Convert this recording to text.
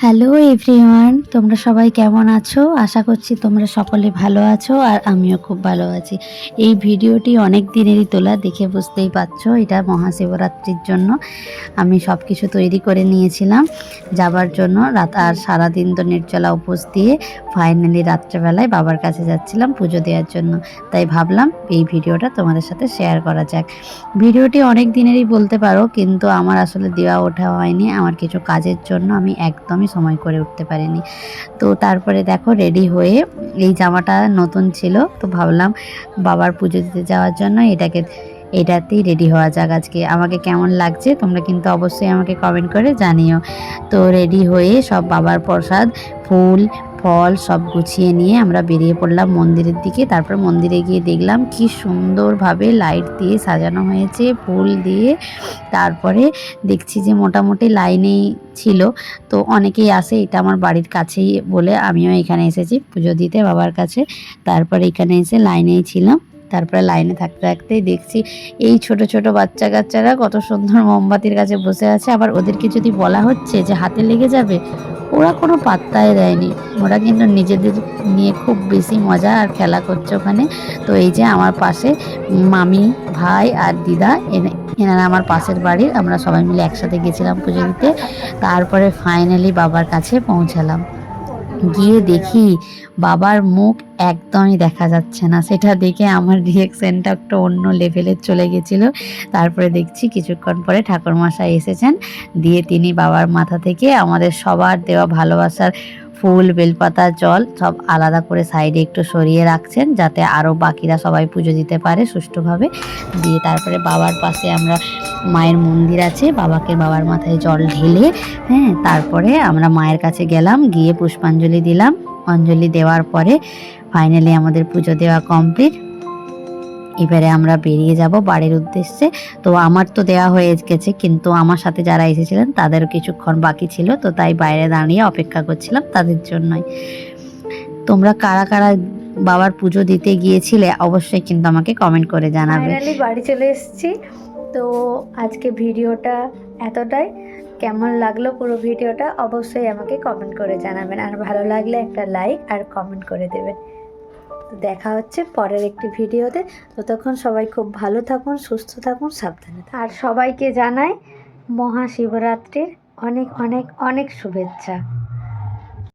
Hello everyone, তোমরা সবাই কেমন আছো? আশা করছি তোমরা সকলে ভালো আছো আর আমিও খুব ভালো আছি। এই ভিডিওটি অনেক দিনেরই তোলা, দেখে বুঝতেই পারছো এটা মহাশিবরাত্রির জন্য আমি সব কিছু তৈরি করে নিয়েছিলাম যাবার জন্য। রাত আর সারাদিন তো নির্জলা উপোস দিয়ে ফাইনালি রাত্রেবেলায় বাবার কাছে যাচ্ছিলাম পুজো দেওয়ার জন্য। তাই ভাবলাম এই ভিডিওটা তোমাদের সাথে শেয়ার করা যাক। ভিডিওটি অনেক দিনেরই বলতে পারো, কিন্তু আমার আসলে দেওয়া ওঠা হয়নি। আমার কিছু কাজের জন্য আমি একদমই সময় করে উঠতে পারিনি। তো তারপরে দেখো রেডি হয়ে, এই জামাটা নতুন ছিল তো ভাবলাম বাবার পুজো দিতে যাওয়ার জন্য এটাতেই রেডি হওয়া যাক। আজকে আমাকে কেমন লাগছে তোমরা কিন্তু অবশ্যই আমাকে কমেন্ট করে জানিও। তো রেডি হয়ে সব বাবার প্রসাদ, ফুল ফল সব গুছিয়ে নিয়ে আমরা বেরিয়ে পড়লাম মন্দিরের দিকে। তারপর মন্দিরে গিয়ে দেখলাম কি সুন্দরভাবে লাইট দিয়ে সাজানো হয়েছে, ফুল দিয়ে। তারপরে দেখছি যে মোটামুটি লাইনেই ছিল, তো অনেকেই আসে, এটা আমার বাড়ির কাছেই বলে আমিও এখানে এসেছি পুজো দিতে বাবার কাছে। তারপরে এখানে এসে লাইনেই ছিলাম। তারপরে লাইনে থাকতে থাকতেই দেখছি এই ছোট ছোট বাচ্চা কাচ্চারা কত সুন্দর মোমবাতির কাছে বসে আছে। আবার ওদেরকে যদি বলা হচ্ছে যে হাতে লেগে যাবে, ওরা কোনো পাত্তাই দেয়নি। ওরা কিন্তু নিজেদের নিয়ে খুব বেশি মজা আর খেলা করছে ওখানে। তো এই যে আমার পাশে মামি, ভাই আর দিদা, এনারা আমার পাশের বাড়ির, আমরা সবাই মিলে একসাথে গেছিলাম পুজো দিতে। তারপরে ফাইনালি বাবার কাছে পৌঁছালাম। গিয়ে দেখি বাবার মুখ একদমই দেখা যাচ্ছে না। সেটা দেখে আমার রিয়েকশনটা একটা অন্য লেভেলের চলে গেছিলো। তারপরে দেখছি কিছুক্ষণ পরে ঠাকুরমশাই এসেছেন, দিয়ে তিনি বাবার মাথা থেকে আমাদের সবার দেওয়া ভালোবাসার ফুল, বেলপাতা, জল সব আলাদা করে সাইডে একটু সরিয়ে রাখছেন, যাতে আরও বাকিরা সবাই পুজো দিতে পারে সুষ্ঠুভাবে। দিয়ে তারপরে বাবার পাশে আমরা, মায়ের মন্দির আছে, বাবার মাথায় জল ঢেলে, হ্যাঁ, তারপরে আমরা মায়ের কাছে গেলাম, গিয়ে পুষ্পাঞ্জলি দিলাম। অঞ্জলি দেওয়ার পরে ফাইনালি আমাদের পুজো দেওয়া কমপ্লিট। এবারে আমরা বেরিয়ে যাব বাড়ির উদ্দেশ্যে। তো আমার তো দেওয়া হয়ে গেছে, কিন্তু আমার সাথে যারা এসেছিলেন তাদেরও কিছুক্ষণ বাকি ছিল, তো তাই বাইরে দাঁড়িয়ে অপেক্ষা করছিলাম তাদের জন্যই। তোমরা কারা কারা বাবার পুজো দিতে গিয়েছিলে অবশ্যই কিন্তু আমাকে কমেন্ট করে জানাবে। ফাইনালি বাড়ি চলে এসেছি। তো আজকে ভিডিওটা এতটাই। কেমন লাগলো পুরো ভিডিওটা অবশ্যই আমাকে কমেন্ট করে জানাবেন, আর ভালো লাগলে একটা লাইক আর কমেন্ট করে দেবেন। তো দেখা হচ্ছে পরের একটি ভিডিওতে। ততক্ষণ সবাই খুব ভালো থাকুন, সুস্থ থাকুন, সাবধানে থাকুন। আর সবাইকে জানাই মহাশিবরাত্রির অনেক অনেক অনেক শুভেচ্ছা।